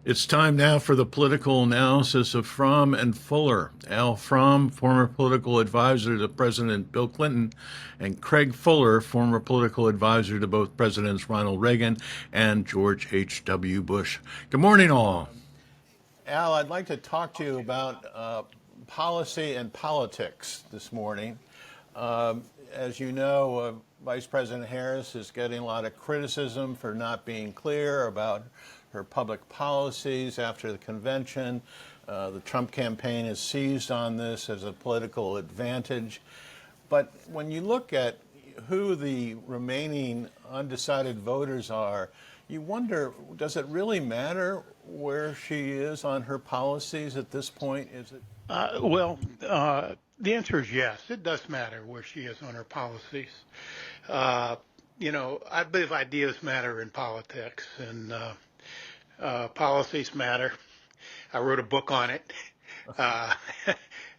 It's time now for the political analysis of Fromm and Fuller. Al Fromm, former political advisor to President Bill Clinton, and Craig Fuller, former political advisor to both Presidents Ronald Reagan and George H.W. Bush. Good morning, all. Al, I'd like to talk to you about policy and politics this morning. As you know, Vice President Harris is getting a lot of criticism for not being clear about her public policies after the convention. The Trump campaign has seized on this as a political advantage. But when you look at who the remaining undecided voters are, you wonder, does it really matter where she is on her policies at this point? Is it? The answer is yes. It does matter where she is on her policies. I believe ideas matter in politics, and policies matter. I wrote a book on it, on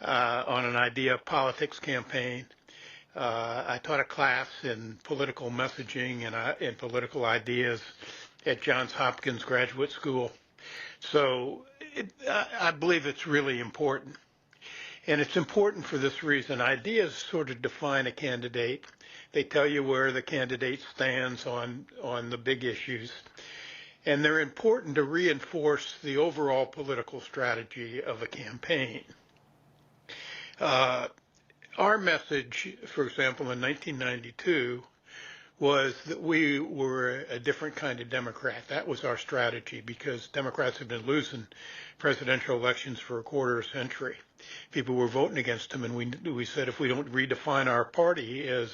an idea politics campaign. I taught a class in political messaging and political ideas at Johns Hopkins Graduate School. So I believe it's really important. And it's important for this reason. Ideas sort of define a candidate. They tell you where the candidate stands on the big issues. And they're important to reinforce the overall political strategy of a campaign. Our message, for example, in 1992, was that we were a different kind of Democrat. That was our strategy, because Democrats have been losing presidential elections for a quarter of a century. People were voting against them, and we said if we don't redefine our party as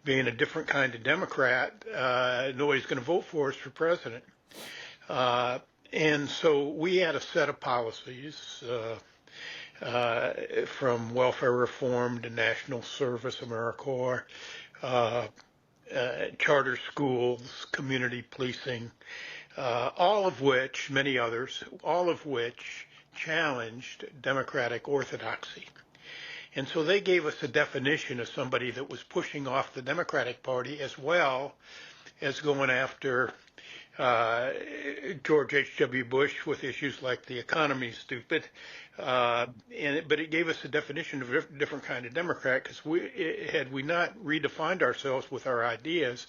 being a different kind of Democrat, nobody's going to vote for us for president. And so we had a set of policies, from welfare reform to national service, AmeriCorps, charter schools, community policing, all of which, many others, all of which challenged democratic orthodoxy. And so they gave us a definition of somebody that was pushing off the Democratic Party as well as going after George H.W. Bush with issues like the economy is stupid. But it gave us a definition of a different kind of Democrat, because had we not redefined ourselves with our ideas,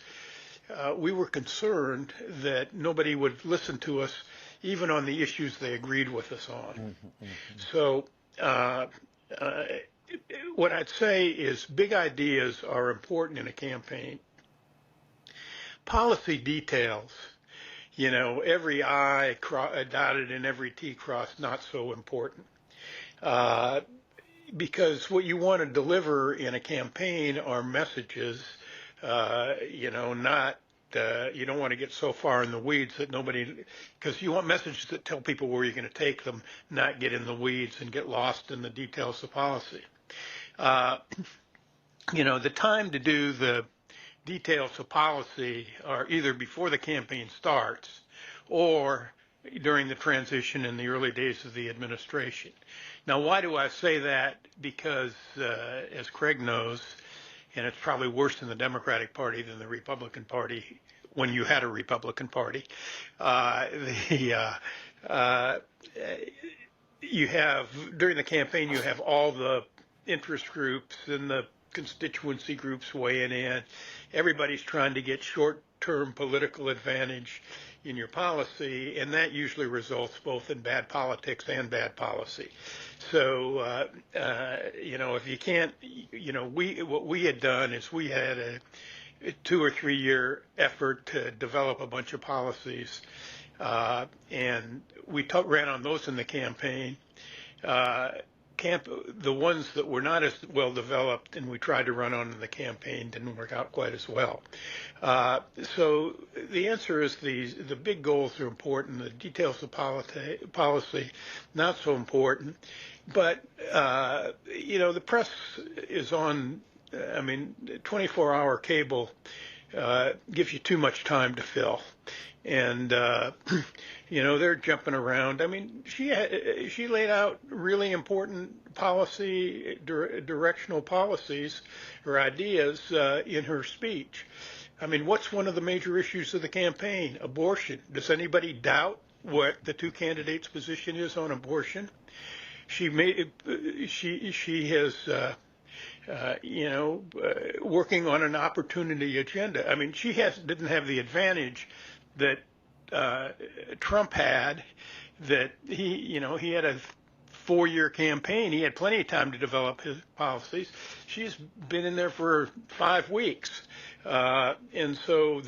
we were concerned that nobody would listen to us even on the issues they agreed with us on. So what I'd say is big ideas are important in a campaign. Policy details, every I dotted and every T crossed, not so important. Because what you want to deliver in a campaign are messages, not, you don't want to get so far in the weeds that because you want messages that tell people where you're going to take them, not get in the weeds and get lost in the details of policy. The time to do the details of policy are either before the campaign starts or during the transition in the early days of the administration. Now, why do I say that? Because, as Craig knows, and it's probably worse in the Democratic Party than the Republican Party when you had a Republican Party, you have, during the campaign, you have all the interest groups and the constituency groups weighing in. Everybody's trying to get short-term political advantage in your policy, and that usually results both in bad politics and bad policy. So, if you can't, what we had done is we had a 2 or 3 year effort to develop a bunch of policies, and we ran on those in the campaign. The ones that were not as well developed and we tried to run on in the campaign didn't work out quite as well. So the answer is the big goals are important. The details of policy, not so important. But, the press is on, 24-hour cable gives you too much time to fill. And, they're jumping around. She laid out really important directional policies or ideas in her speech. What's one of the major issues of the campaign? Abortion. Does anybody doubt what the two candidates' position is on abortion. She made she has working on an opportunity agenda. I mean, she didn't have the advantage that Trump had, that he had a 4-year campaign. He had plenty of time to develop his policies. She's been in there for 5 weeks. And so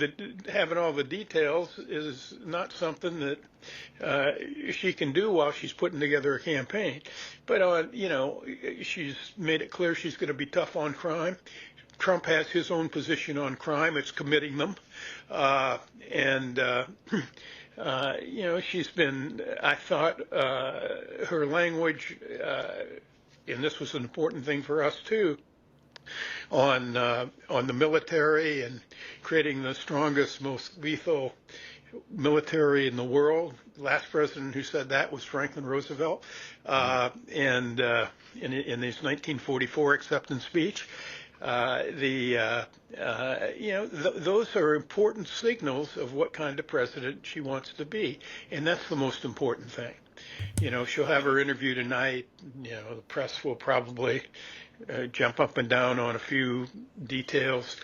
having all the details is not something that she can do while she's putting together a campaign. But, she's made it clear she's going to be tough on crime. Trump has his own position on crime. It's committing them. She's been, I thought, her language, and this was an important thing for us too, on the military and creating the strongest, most lethal military in the world. The last president who said that was Franklin Roosevelt, in his 1944 acceptance speech. Those are important signals of what kind of president she wants to be, and that's the most important thing. She'll have her interview tonight. The press will probably jump up and down on a few details,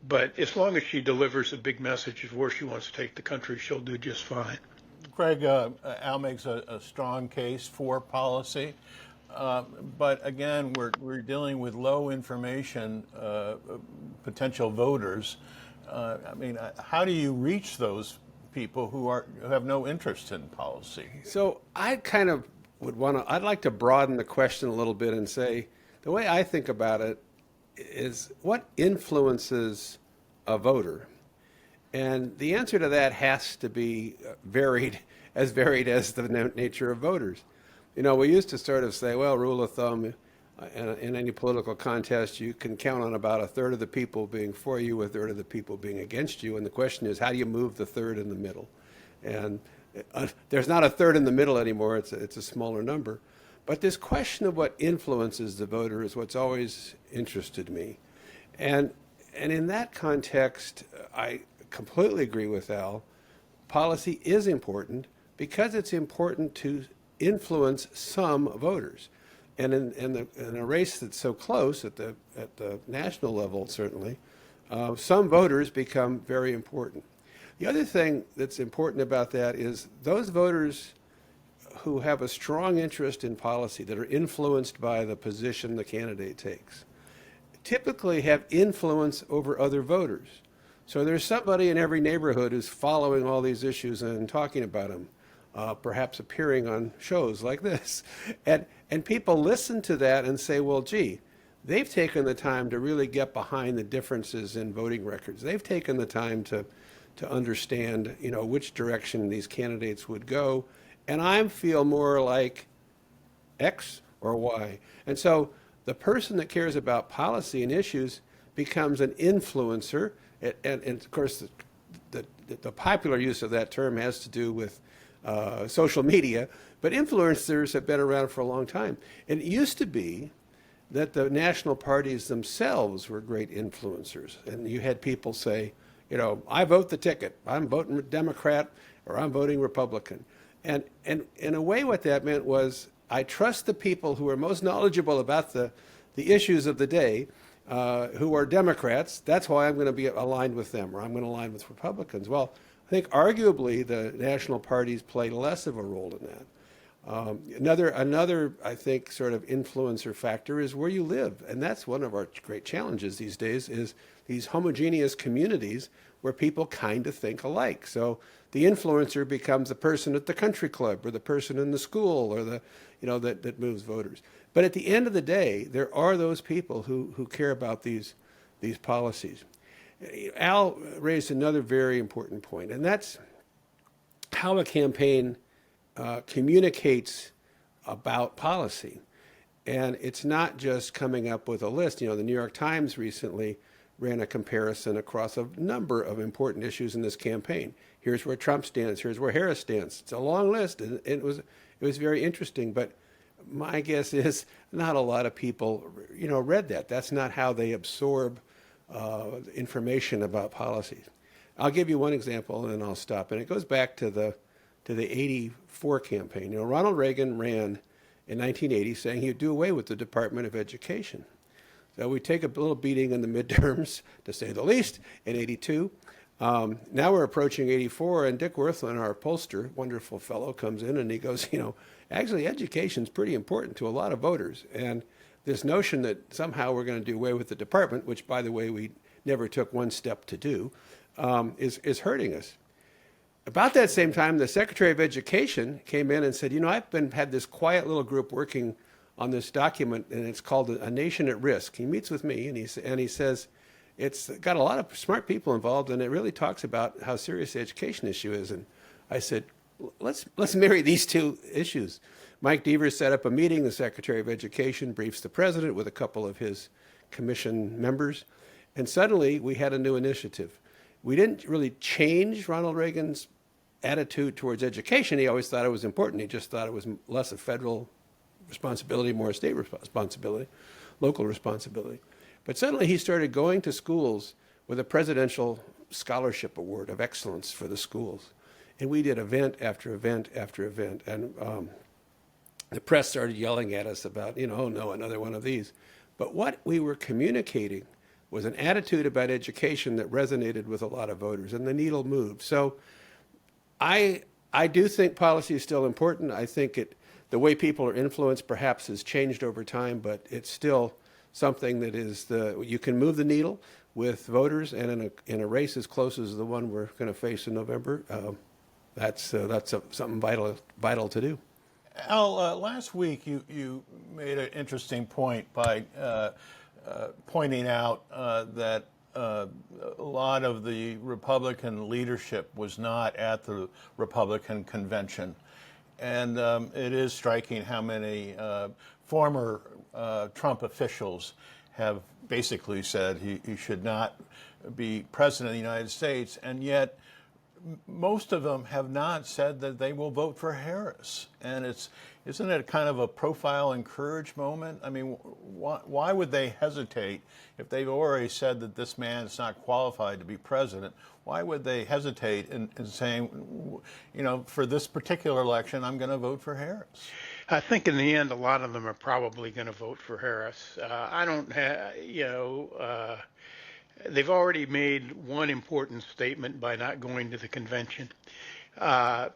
but as long as she delivers a big message of where she wants to take the country, she'll do just fine. Craig, Al makes a strong case for policy. But again, we're dealing with low information potential voters. How do you reach those people who have no interest in policy? So I kind of I'd like to broaden the question a little bit and say, the way I think about it is, what influences a voter? And the answer to that has to be varied as the nature of voters. We used to sort of say, well, rule of thumb, in any political contest, you can count on about a third of the people being for you, a third of the people being against you. And the question is, how do you move the third in the middle? And there's not a third in the middle anymore. It's a smaller number. But this question of what influences the voter is what's always interested me. And in that context, I completely agree with Al. Policy is important because it's important to influence some voters. And in a race that's so close at the national level, certainly, some voters become very important. The other thing that's important about that is those voters who have a strong interest in policy, that are influenced by the position the candidate takes, typically have influence over other voters. So there's somebody in every neighborhood who's following all these issues and talking about them, perhaps appearing on shows like this. And people listen to that and say, well, gee, they've taken the time to really get behind the differences in voting records. They've taken the time to understand, which direction these candidates would go. And I feel more like X or Y. And so the person that cares about policy and issues becomes an influencer. And of course, the popular use of that term has to do with social media, but influencers have been around for a long time. And it used to be that the national parties themselves were great influencers. And you had people say, I vote the ticket. I'm voting Democrat or I'm voting Republican. And in a way, what that meant was, I trust the people who are most knowledgeable about the issues of the day, who are Democrats. That's why I'm going to be aligned with them, or I'm going to align with Republicans. Well, I think arguably the national parties play less of a role in that. Another, I think, sort of influencer factor is where you live. And that's one of our great challenges these days, is these homogeneous communities where people kind of think alike. So the influencer becomes the person at the country club, or the person in the school, or that moves voters. But at the end of the day, there are those people who care about these policies. Al raised another very important point, and that's how a campaign communicates about policy. And it's not just coming up with a list. The New York Times recently ran a comparison across a number of important issues in this campaign. Here's where Trump stands. Here's where Harris stands. It's a long list, and it was very interesting. But my guess is not a lot of people, read that. That's not how they absorb information about policies. I'll give you one example, and then I'll stop. And it goes back to the to the 84 campaign. Ronald Reagan ran in 1980 saying he'd do away with the Department of Education. So we take a little beating in the midterms, to say the least, in 82. Now we're approaching 84, and Dick Wirthlin, our pollster, wonderful fellow, comes in and he goes, actually education's pretty important to a lot of voters. And this notion that somehow we're going to do away with the department, which, by the way, we never took one step to do, is hurting us. About that same time, the Secretary of Education came in and said, I've had this quiet little group working on this document, and it's called A Nation at Risk. He meets with me, and he says, it's got a lot of smart people involved, and it really talks about how serious the education issue is. And I said, let's marry these two issues. Mike Devers set up a meeting. The Secretary of Education briefs the president with a couple of his commission members. And suddenly we had a new initiative. We didn't really change Ronald Reagan's attitude towards education. He always thought it was important. He just thought it was less a federal responsibility, more a state responsibility, local responsibility. But suddenly he started going to schools with a presidential scholarship award of excellence for the schools. And we did event after event after event. And the press started yelling at us about, oh no, another one of these. But what we were communicating was an attitude about education that resonated with a lot of voters, and the needle moved. So I do think policy is still important. I think the way people are influenced perhaps has changed over time, but it's still something that you can move the needle with voters, and in a race as close as the one we're going to face in November, that's something vital to do. Al, last week you made an interesting point by pointing out that a lot of the Republican leadership was not at the Republican convention. And it is striking how many former Trump officials have basically said he should not be president of the United States, and yet most of them have not said that they will vote for Harris. And isn't it kind of a profile and courage moment? I mean, why would they hesitate if they've already said that this man is not qualified to be president? Why would they hesitate in saying, for this particular election, I'm going to vote for Harris? I think in the end, a lot of them are probably going to vote for Harris. I don't have, they've already made one important statement by not going to the convention. In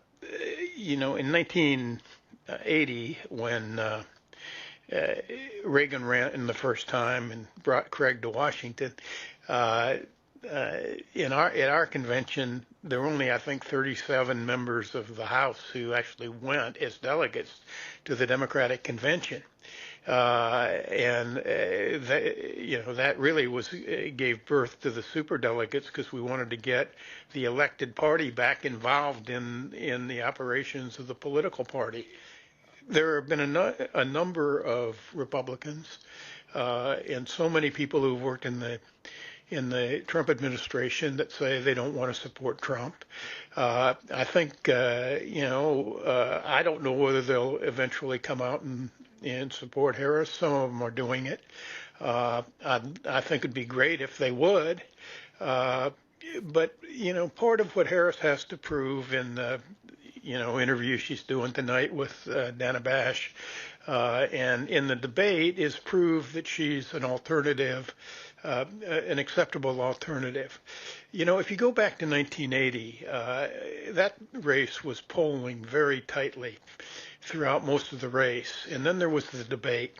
1980, when Reagan ran in the first time and brought Craig to Washington, at our convention, there were only, I think, 37 members of the House who actually went as delegates to the Democratic convention. That really gave birth to the superdelegates, because we wanted to get the elected party back involved in the operations of the political party. There have been a number of Republicans and so many people who've worked in the Trump administration that say they don't want to support Trump. I think, I don't know whether they'll eventually come out and support Harris. Some of them are doing it. I think it'd be great if they would. But, part of what Harris has to prove in the, interview she's doing tonight with Dana Bash and in the debate is prove that she's an alternative, an acceptable alternative. If you go back to 1980, that race was polling very tightly throughout most of the race. And then there was the debate.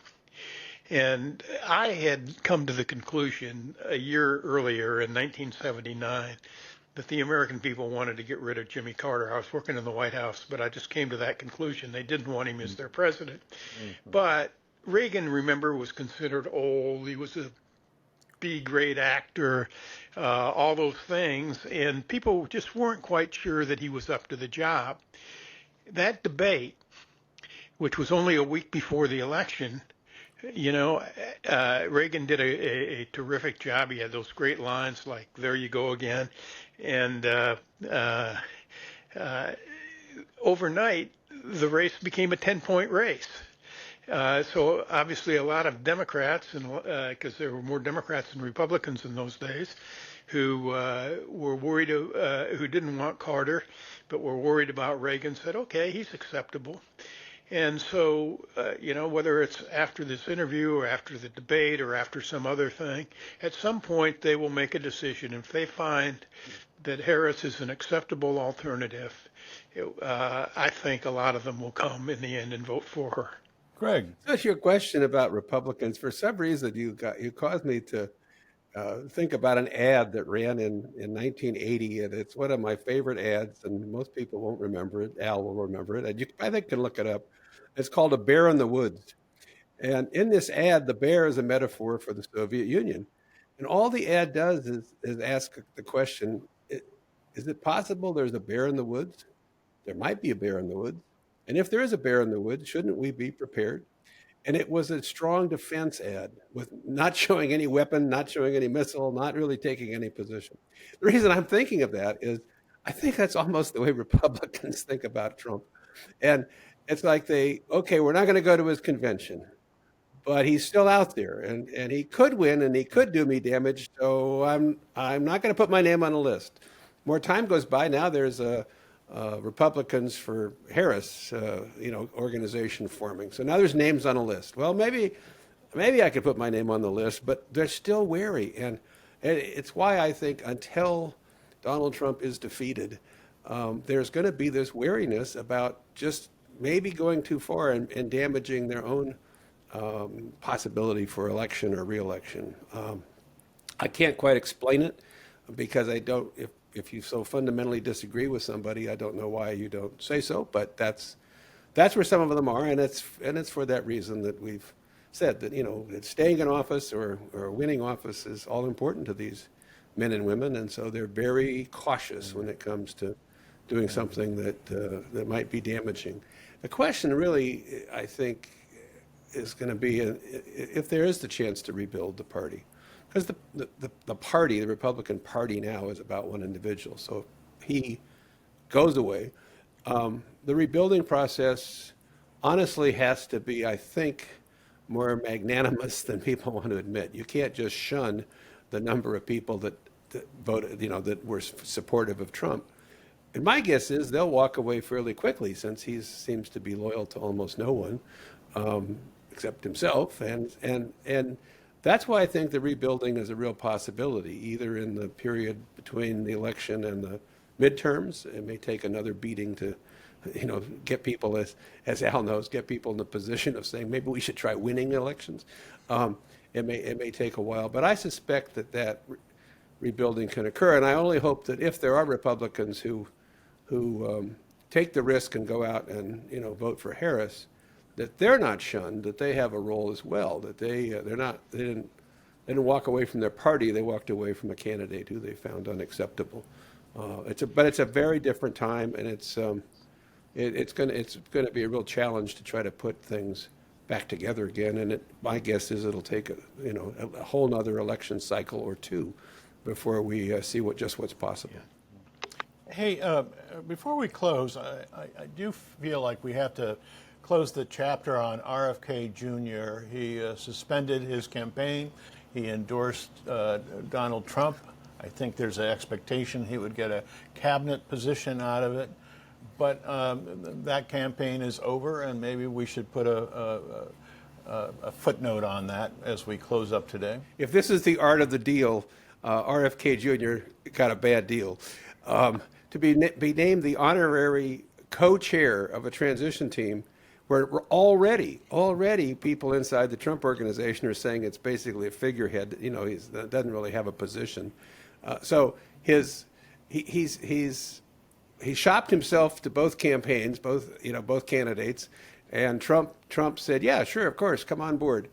And I had come to the conclusion a year earlier in 1979 that the American people wanted to get rid of Jimmy Carter. I was working in the White House, but I just came to that conclusion. They didn't want him as their president. Mm-hmm. But Reagan, remember, was considered old. He was a B-grade actor, all those things. And people just weren't quite sure that he was up to the job. That debate, which was only a week before the election, Reagan did a terrific job. He had those great lines like, "There you go again." And overnight, the race became a 10-point race. So obviously a lot of Democrats, and because there were more Democrats than Republicans in those days, who were worried, who didn't want Carter, but were worried about Reagan, said, okay, he's acceptable. And so, whether it's after this interview or after the debate or after some other thing, at some point they will make a decision. If they find that Harris is an acceptable alternative, I think a lot of them will come in the end and vote for her. Greg. That's your question about Republicans. For some reason, you caused me to think about an ad that ran in 1980, and it's one of my favorite ads, and most people won't remember it. Al will remember it, and you, I think, can look it up. It's called A Bear in the Woods. And in this ad, the bear is a metaphor for the Soviet Union. And all the ad does is ask the question, is it possible there's a bear in the woods? There might be a bear in the woods. And if there is a bear in the woods, shouldn't we be prepared? And it was a strong defense ad with not showing any weapon, not showing any missile, not really taking any position. The reason I'm thinking of that is I think that's almost the way Republicans think about Trump. And it's like okay, we're not going to go to his convention, but he's still out there and he could win and he could do me damage. So I'm not going to put my name on the list. More time goes by. Now there's a Republicans for Harris, organization forming. So now there's names on a list. Well, maybe I could put my name on the list, but they're still wary. And it's why I think until Donald Trump is defeated, there's going to be this wariness about just maybe going too far and damaging their own possibility for election or reelection. I can't quite explain it because I don't, if you so fundamentally disagree with somebody, I don't know why you don't say so, but that's where some of them are, and it's for that reason that we've said that, that staying in office or winning office is all important to these men and women, and so they're very cautious when it comes to doing something that might be damaging. The question really, I think, is going to be if there is the chance to rebuild the party. Because the party, the Republican Party now is about one individual. So if he goes away, the rebuilding process honestly has to be, I think, more magnanimous than people want to admit. You can't just shun the number of people that voted, that were supportive of Trump. And my guess is they'll walk away fairly quickly since he seems to be loyal to almost no one except himself. And that's why I think the rebuilding is a real possibility, either in the period between the election and the midterms. It may take another beating to, get people, as Al knows, get people in the position of saying maybe we should try winning elections. It may take a while, but I suspect that rebuilding can occur. And I only hope that if there are Republicans who take the risk and go out and vote for Harris, that they're not shunned, that they have a role as well, that they didn't walk away from their party, they walked away from a candidate who they found unacceptable. But it's a very different time, and it's going to be a real challenge to try to put things back together again. And my guess is it'll take a whole nother election cycle or two before we see what's possible. Yeah. Hey, before we close, I do feel like we have to close the chapter on RFK Jr. He suspended his campaign. He endorsed Donald Trump. I think there's an expectation he would get a cabinet position out of it. But that campaign is over, and maybe we should put a footnote on that as we close up today. If this is the art of the deal, RFK Jr. got a bad deal. To be named the honorary co-chair of a transition team where already people inside the Trump organization are saying it's basically a figurehead. He doesn't really have a position. So he shopped himself to both campaigns, both candidates, and Trump said, "Yeah, sure, of course, come on board."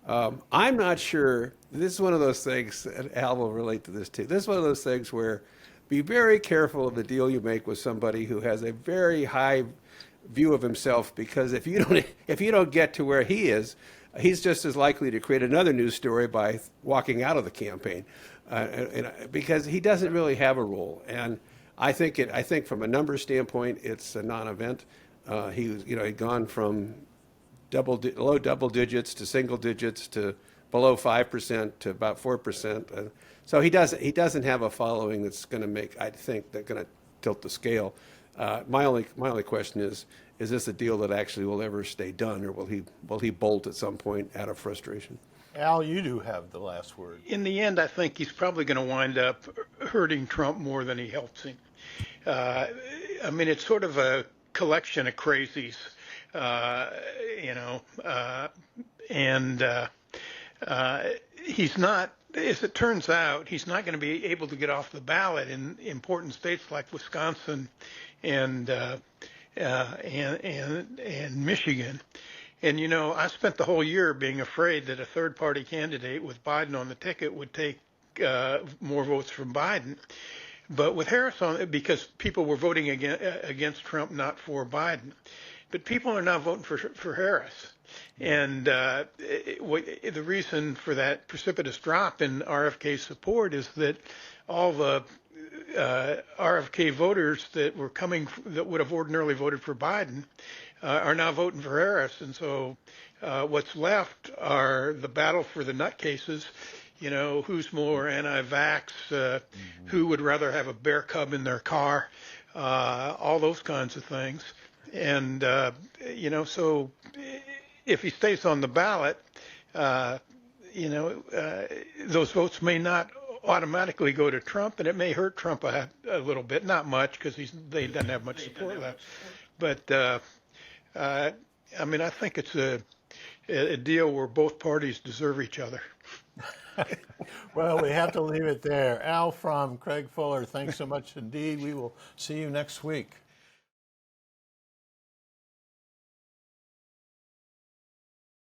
I'm not sure. This is one of those things, and Al will relate to this too. This is one of those things where be very careful of the deal you make with somebody who has a very high view of himself, because if you don't get to where he is, he's just as likely to create another news story by walking out of the campaign, because he doesn't really have a role. And I think from a numbers standpoint, it's a non-event. He'd gone from low double digits to single digits to below 5% to about 4%. So he doesn't have a following that's going to make, I think, that's going to tilt the scale. My only question is this a deal that actually will ever stay done, or will he bolt at some point out of frustration? Al, you do have the last word. In the end, I think he's probably going to wind up hurting Trump more than he helps him. I mean, it's sort of a collection of crazies, and he's not, as it turns out, he's not going to be able to get off the ballot in important states like Wisconsin and Michigan. And, I spent the whole year being afraid that a third-party candidate with Biden on the ticket would take more votes from Biden. But with Harris on it, because people were voting against Trump, not for Biden. But people are now voting for Harris. And the reason for that precipitous drop in RFK's support is that all the RFK voters that would have ordinarily voted for Biden are now voting for Harris. And so what's left are the battle for the nutcases, who's more anti-vax, who would rather have a bear cub in their car, all those kinds of things. And, so if he stays on the ballot, those votes may not automatically go to Trump, and it may hurt Trump a little bit, not much, because they doesn't have much support left. But I mean, I think it's a deal where both parties deserve each other. Well, we have to leave it there. Al Fromm, Craig Fuller, thanks so much indeed. We will see you next week.